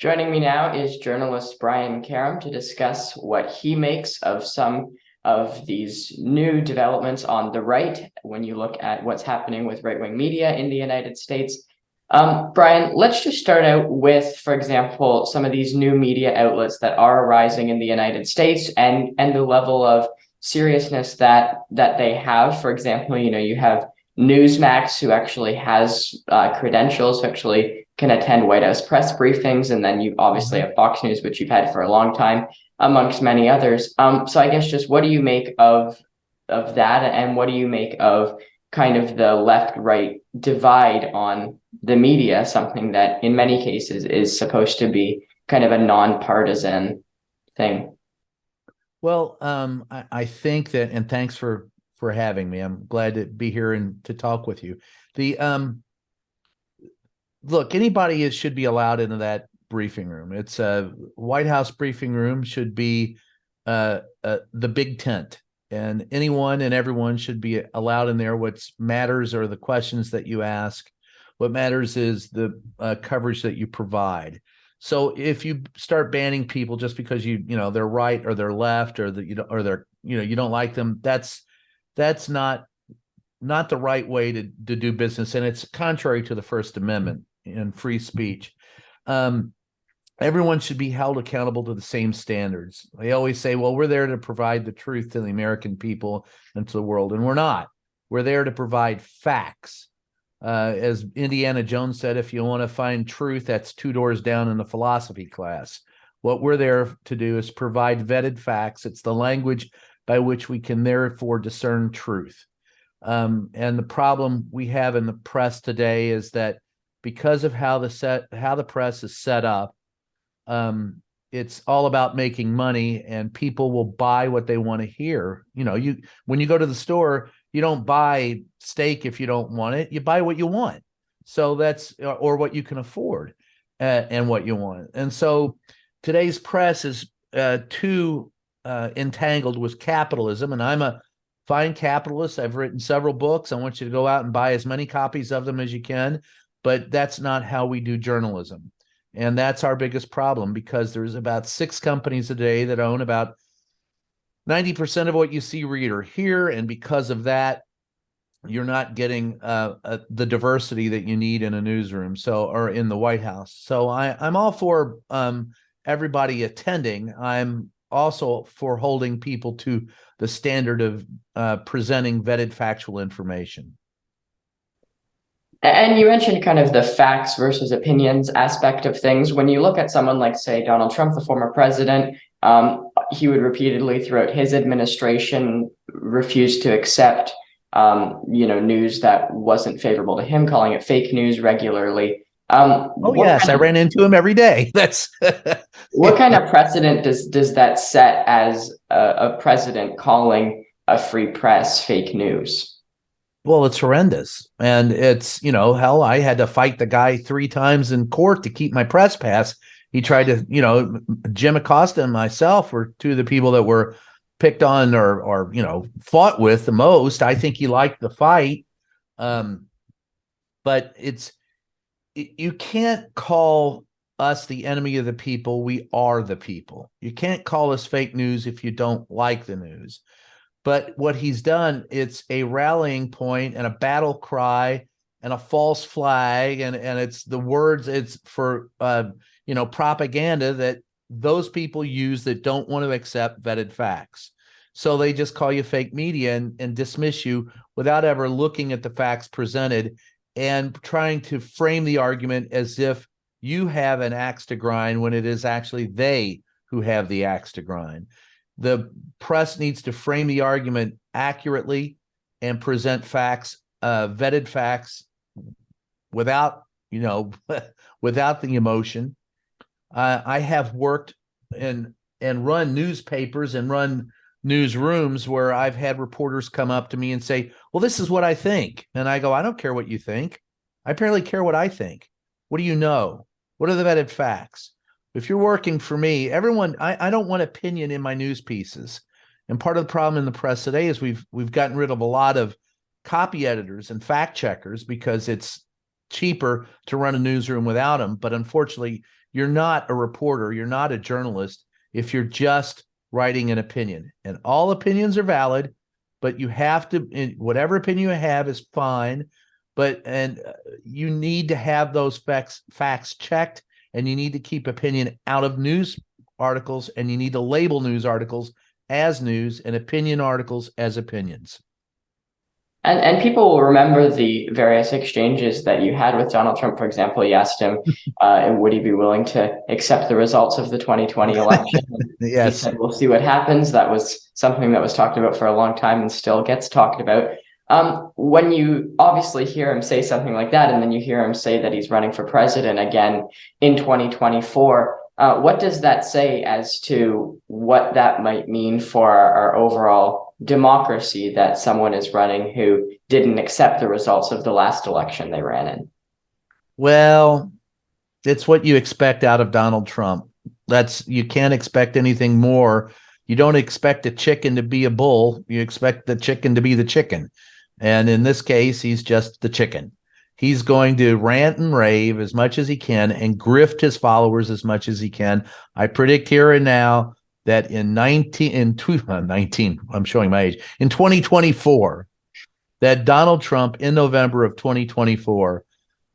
Joining me now is journalist Brian Karem to discuss what he makes of some of these new developments on the right when you look at what's happening with right-wing media in the United States. Brian, let's just start out with, for example, some of these new media outlets that are arising in the United States and the level of seriousness that they have. For example, you have NewsMax, who actually has credentials, who actually can attend White House press briefings, and then you obviously have Fox News, which you've had for a long time, amongst many others. So I guess just what do you make of that, and what do you make of kind of the left-right divide on the media, something that in many cases is supposed to be kind of a nonpartisan thing? Well, I think that, and thanks for having me. I'm glad to be here and to talk with you. The Look, anybody should be allowed into that briefing room. It's a White House briefing room should be the big tent, and anyone and everyone should be allowed in there. What matters are the questions that you ask. What matters is the coverage that you provide. So if you start banning people just because they're right or they're left or you don't like them, that's not the right way to do business, and it's contrary to the First Amendment and free speech. Everyone should be held accountable to the same standards. They always say, well, we're there to provide the truth to the American people and to the world, and we're not. We're there to provide facts. As Indiana Jones said, if you want to find truth, that's two doors down in the philosophy class. What we're there to do is provide vetted facts. It's the language by which we can therefore discern truth. And the problem we have in the press today is that because of how the press is set up, it's all about making money, and people will buy what they want to hear. When you go to the store, you don't buy steak if you don't want it. You buy what you want. So that's or what you can afford, and what you want. And so today's press is too entangled with capitalism, and I'm a fine capitalist. I've written several books. I want you to go out and buy as many copies of them as you can, but that's not how we do journalism. And that's our biggest problem, because there's about 6 companies a day that own about 90% of what you see, read, or hear. And because of that, you're not getting the diversity that you need in a newsroom, or in the White House. So I'm all for everybody attending. I'm also for holding people to the standard of presenting vetted factual information. And you mentioned kind of the facts versus opinions aspect of things. When you look at someone like, say, Donald Trump, the former president, he would repeatedly throughout his administration refuse to accept, news that wasn't favorable to him, calling it fake news regularly. Oh, yes, I ran into him every day. That's what kind of precedent does that set as a president calling a free press fake news? Well, it's horrendous. And it's, hell, I had to fight the guy 3 times in court to keep my press pass. He tried to, Jim Acosta and myself were 2 of the people that were picked on or fought with the most. I think he liked the fight. But you can't call us the enemy of the people. We are the people. You can't call us fake news if you don't like the news. But what he's done, it's a rallying point and a battle cry and a false flag, and it's the words, it's for propaganda that those people use that don't want to accept vetted facts. So they just call you fake media and dismiss you without ever looking at the facts presented and trying to frame the argument as if you have an axe to grind when it is actually they who have the axe to grind. The press needs to frame the argument accurately and present facts, vetted facts, without without the emotion. I have worked and run newspapers and run newsrooms where I've had reporters come up to me and say, well, this is what I think. And I go, I don't care what you think. I barely care what I think. What do you know? What are the vetted facts? If you're working for me, I don't want opinion in my news pieces. And part of the problem in the press today is we've gotten rid of a lot of copy editors and fact checkers because it's cheaper to run a newsroom without them. But unfortunately, you're not a reporter, you're not a journalist if you're just writing an opinion. And all opinions are valid, but you have to, whatever opinion you have is fine, but you need to have those facts checked, and you need to keep opinion out of news articles, and you need to label news articles as news and opinion articles as opinions. And people will remember the various exchanges that you had with Donald Trump. For example, you asked him, would he be willing to accept the results of the 2020 election? He Yes. said, we'll see what happens. That was something that was talked about for a long time and still gets talked about. When you obviously hear him say something like that, and then you hear him say that he's running for president again in 2024, what does that say as to what that might mean for our overall democracy, that someone is running who didn't accept the results of the last election they ran in? Well, it's what you expect out of Donald Trump. You can't expect anything more. You don't expect a chicken to be a bull. You expect the chicken to be the chicken. And in this case, he's just the chicken. He's going to rant and rave as much as he can and grift his followers as much as he can. I predict here and now that in 19, I'm showing my age, in 2024, that Donald Trump in November of 2024,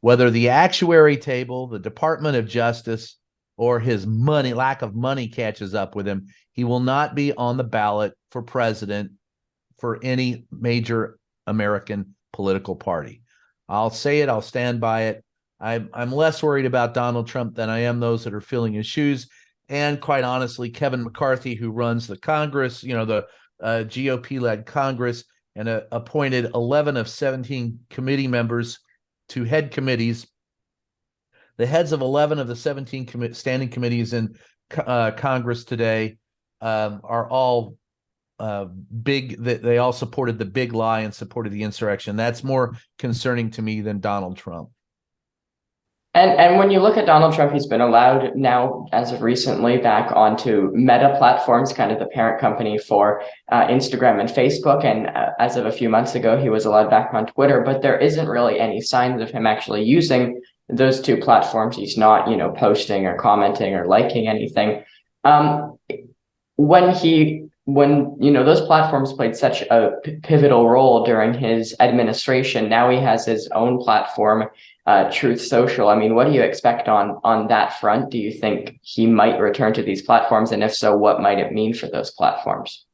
whether the actuary table, the Department of Justice, or his lack of money catches up with him, he will not be on the ballot for president for any major American political party. I'll say it, I'll stand by it. I'm less worried about Donald Trump than I am those that are filling his shoes. And quite honestly, Kevin McCarthy, who runs the Congress, the GOP-led Congress, and appointed 11 of 17 committee members to head committees. The heads of 11 of the 17 standing committees in Congress today are all big. They all supported the big lie and supported the insurrection. That's more concerning to me than Donald Trump. And when you look at Donald Trump, he's been allowed now, as of recently, back onto Meta platforms, kind of the parent company for Instagram and Facebook. And as of a few months ago, he was allowed back on Twitter, but there isn't really any signs of him actually using those two platforms. He's not, posting or commenting or liking anything. When those platforms played such a pivotal role during his administration, now he has his own platform, Truth Social. I mean, what do you expect on that front? Do you think he might return to these platforms? And if so, what might it mean for those platforms?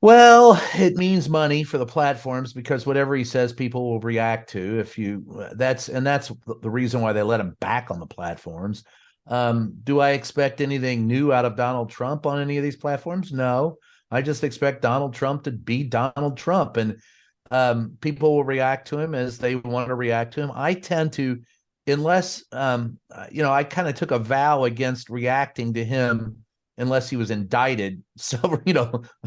Well, it means money for the platforms, because whatever he says, people will react to. That's the reason why they let him back on the platforms. Do I expect anything new out of Donald Trump on any of these platforms? No, I just expect Donald Trump to be Donald Trump, and people will react to him as they want to react to him. I tend to, unless, I kind of took a vow against reacting to him unless he was indicted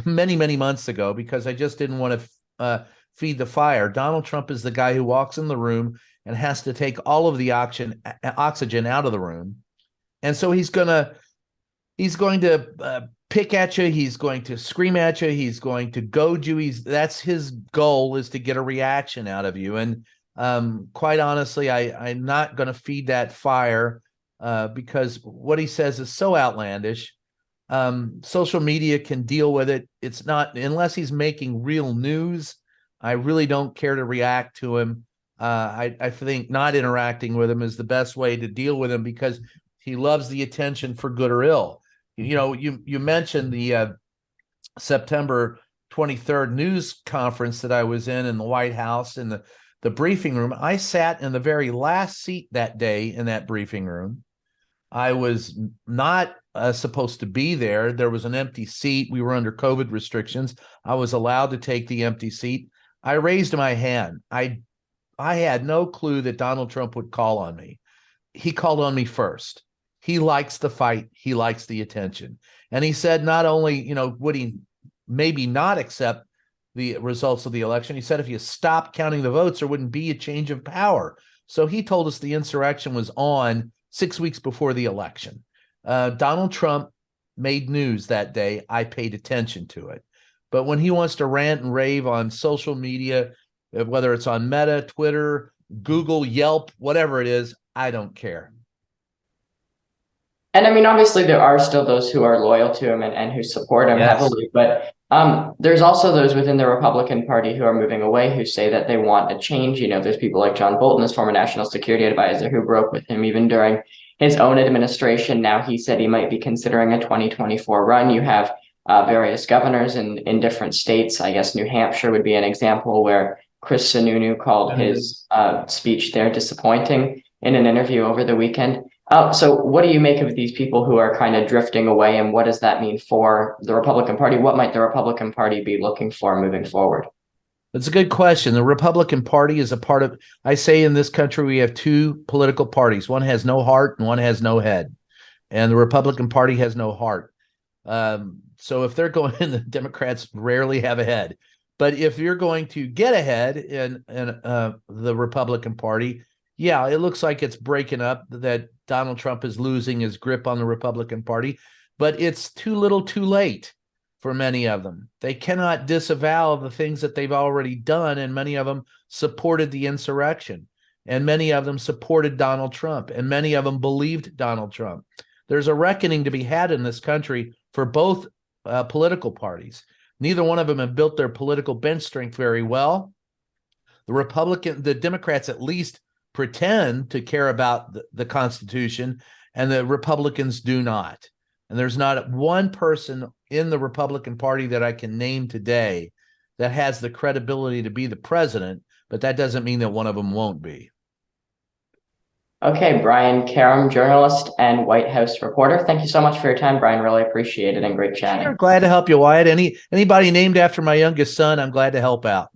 many, many months ago, because I just didn't want to feed the fire. Donald Trump is the guy who walks in the room and has to take all of the oxygen out of the room. And so he's going to pick at you. He's going to scream at you. He's going to goad you. That's his goal, is to get a reaction out of you. And quite honestly, I'm not going to feed that fire because what he says is so outlandish. Social media can deal with it. It's not, unless he's making real news, I really don't care to react to him. I think not interacting with him is the best way to deal with him, because he loves the attention for good or ill. You mentioned the September 23rd news conference that I was in the White House, in the briefing room. I sat in the very last seat that day in that briefing room. I was not supposed to be there. There was an empty seat. We were under COVID restrictions. I was allowed to take the empty seat. I raised my hand. I had no clue that Donald Trump would call on me. He called on me first. He likes the fight. He likes the attention. And he said not only, would he maybe not accept the results of the election, he said if you stopped counting the votes, there wouldn't be a change of power. So he told us the insurrection was on 6 weeks before the election. Donald Trump made news that day. I paid attention to it. But when he wants to rant and rave on social media, whether it's on Meta, Twitter, Google, Yelp, whatever it is, I don't care. And I mean, obviously, there are still those who are loyal to him and who support him Yes. heavily. But there's also those within the Republican Party who are moving away who say that they want a change. There's people like John Bolton, his former national security advisor, who broke with him even during his own administration. Now he said he might be considering a 2024 run. You have various governors in different states. I guess New Hampshire would be an example where Chris Sununu called his speech there disappointing in an interview over the weekend. So what do you make of these people who are kind of drifting away, and what does that mean for the Republican Party? What might the Republican Party be looking for moving forward? That's a good question. The Republican Party is a part of, I say in this country, we have two political parties. One has no heart and one has no head. And the Republican Party has no heart. So if they're going, the Democrats rarely have a head. But if you're going to get ahead in the Republican Party, yeah, it looks like it's breaking up, that Donald Trump is losing his grip on the Republican Party, but it's too little too late for many of them. They cannot disavow the things that they've already done, and many of them supported the insurrection, and many of them supported Donald Trump, and many of them believed Donald Trump. There's a reckoning to be had in this country for both political parties. Neither one of them have built their political bench strength very well. The Democrats at least pretend to care about the Constitution, and the Republicans do not. And there's not one person in the Republican Party that I can name today that has the credibility to be the president, but that doesn't mean that one of them won't be. Okay, Brian Karem, journalist and White House reporter. Thank you so much for your time, Brian. Really appreciate it and great chatting. Sure, glad to help you, Wyatt. Anybody named after my youngest son, I'm glad to help out.